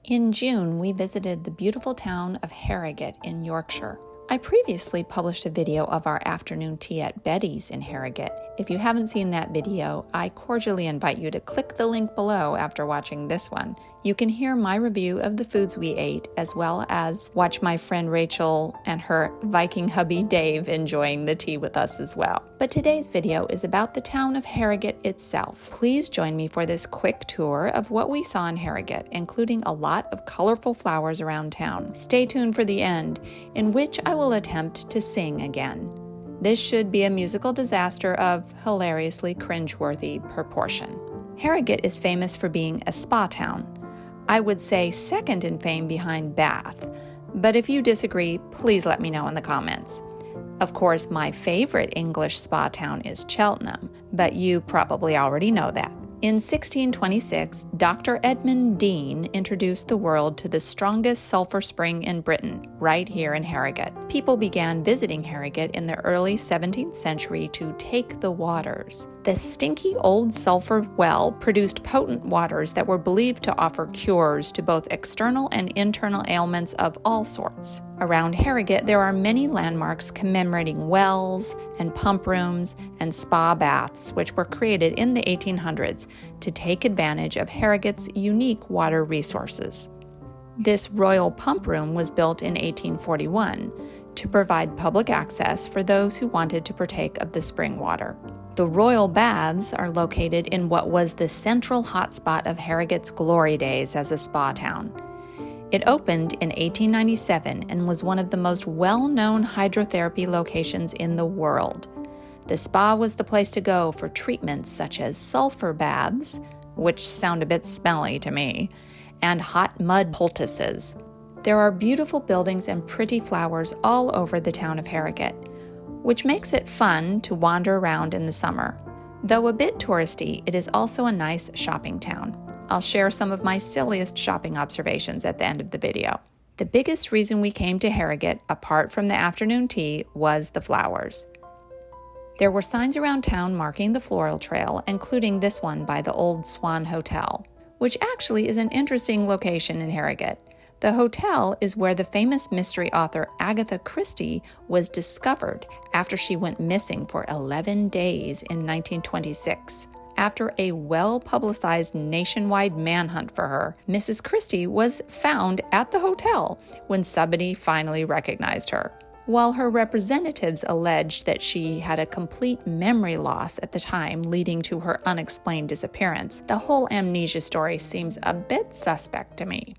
In June, we visited the beautiful town of Harrogate in Yorkshire. I previously published a video of our afternoon tea at Betty's in Harrogate. If you haven't seen that video, I cordially invite you to click the link below after watching this one. You can hear my review of the foods we ate, as well as watch my friend Rachel and her Viking hubby Dave enjoying the tea with us as well. But today's video is about the town of Harrogate itself. Please join me for this quick tour of what we saw in Harrogate, including a lot of colorful flowers around town. Stay tuned for the end, in which I will attempt to sing again. This should be a musical disaster of hilariously cringeworthy proportion. Harrogate is famous for being a spa town. I would say second in fame behind Bath, but if you disagree, please let me know in the comments. Of course, my favorite English spa town is Cheltenham, but you probably already know that. In 1626, Dr. Edmund Dean introduced the world to the strongest sulphur spring in Britain, right here in Harrogate. People began visiting Harrogate in the early 17th century to take the waters. The stinky old sulphur well produced potent waters that were believed to offer cures to both external and internal ailments of all sorts. Around Harrogate, there are many landmarks commemorating wells and pump rooms and spa baths, which were created in the 1800s to take advantage of Harrogate's unique water resources. This royal pump room was built in 1841 to provide public access for those who wanted to partake of the spring water. The royal baths are located in what was the central hotspot of Harrogate's glory days as a spa town. It opened in 1897 and was one of the most well-known hydrotherapy locations in the world. The spa was the place to go for treatments such as sulphur baths, which sound a bit smelly to me, and hot mud poultices. There are beautiful buildings and pretty flowers all over the town of Harrogate, which makes it fun to wander around in the summer. Though a bit touristy, it is also a nice shopping town. I'll share some of my silliest shopping observations at the end of the video. The biggest reason we came to Harrogate, apart from the afternoon tea, was the flowers. There were signs around town marking the floral trail, including this one by the Old Swan Hotel, which actually is an interesting location in Harrogate. The hotel is where the famous mystery author Agatha Christie was discovered after she went missing for 11 days in 1926. After a well-publicized nationwide manhunt for her, Mrs. Christie was found at the hotel when somebody finally recognized her. While her representatives alleged that she had a complete memory loss at the time leading to her unexplained disappearance, the whole amnesia story seems a bit suspect to me.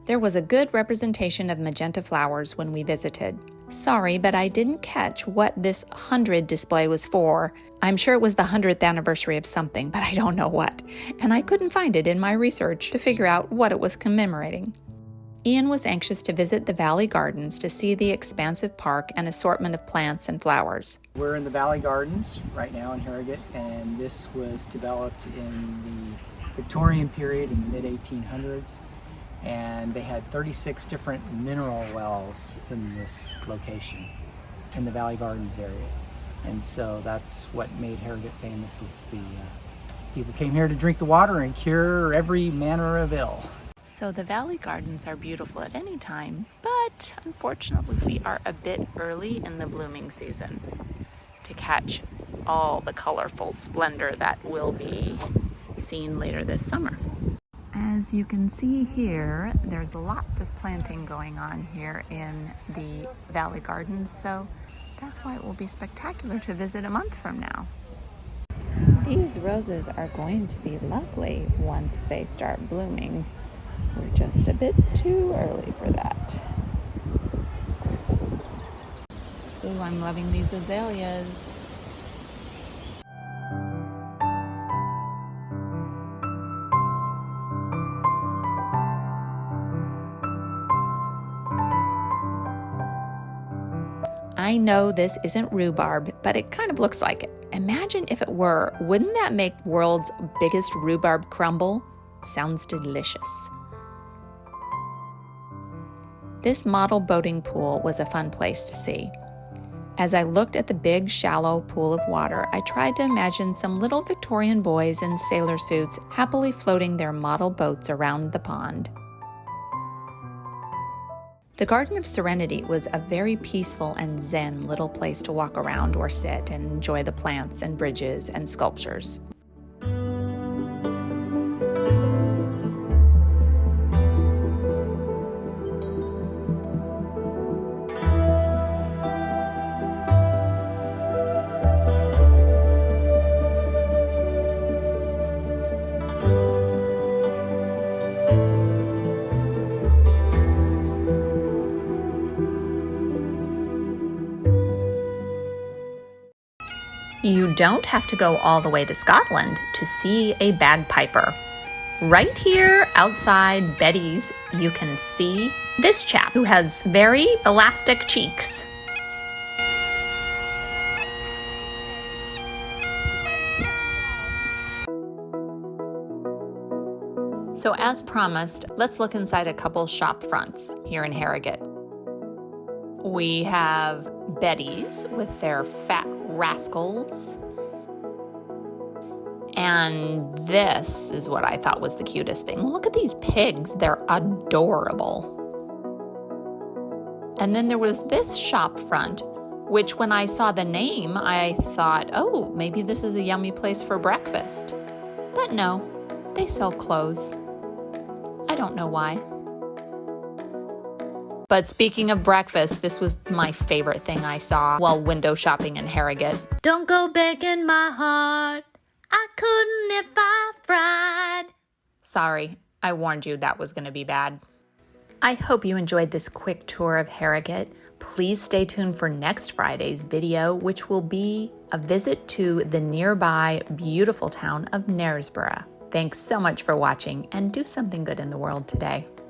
There was a good representation of magenta flowers when we visited. Sorry, but I didn't catch what this 100 display was for. I'm sure it was the 100th anniversary of something, but I don't know what, and I couldn't find it in my research to figure out what it was commemorating. Ian was anxious to visit the Valley Gardens to see the expansive park and assortment of plants and flowers. We're in the Valley Gardens right now in Harrogate, and this was developed in the Victorian period in the mid-1800s. And they had 36 different mineral wells in this location, in the Valley Gardens area. And so that's what made Harrogate famous, is the people came here to drink the water and cure every manner of ill. So the Valley Gardens are beautiful at any time, but unfortunately we are a bit early in the blooming season to catch all the colorful splendor that will be seen later this summer. As you can see here, there's lots of planting going on here in the Valley Gardens, so that's why it will be spectacular to visit a month from now. These roses are going to be lovely once they start blooming. We're just a bit too early for that. Ooh, I'm loving these azaleas. I know this isn't rhubarb, but it kind of looks like it. Imagine if it were. Wouldn't that make world's biggest rhubarb crumble? Sounds delicious. This model boating pool was a fun place to see. As I looked at the big, shallow pool of water, I tried to imagine some little Victorian boys in sailor suits happily floating their model boats around the pond. The Garden of Serenity was a very peaceful and zen little place to walk around or sit and enjoy the plants and bridges and sculptures. You don't have to go all the way to Scotland to see a bagpiper. Right here outside Betty's, you can see this chap who has very elastic cheeks. So as promised, let's look inside a couple shop fronts here in Harrogate. We have Betty's with their fat rascals. And this is what I thought was the cutest thing. Look at these pigs, they're adorable. And then there was this shop front, which when I saw the name, I thought, oh, maybe this is a yummy place for breakfast. But no, they sell clothes. I don't know why. But speaking of breakfast, this was my favorite thing I saw while window shopping in Harrogate. Don't go breaking my heart. I couldn't if I fried. Sorry, I warned you that was going to be bad. I hope you enjoyed this quick tour of Harrogate. Please stay tuned for next Friday's video, which will be a visit to the nearby beautiful town of Knaresborough. Thanks so much for watching, and do something good in the world today.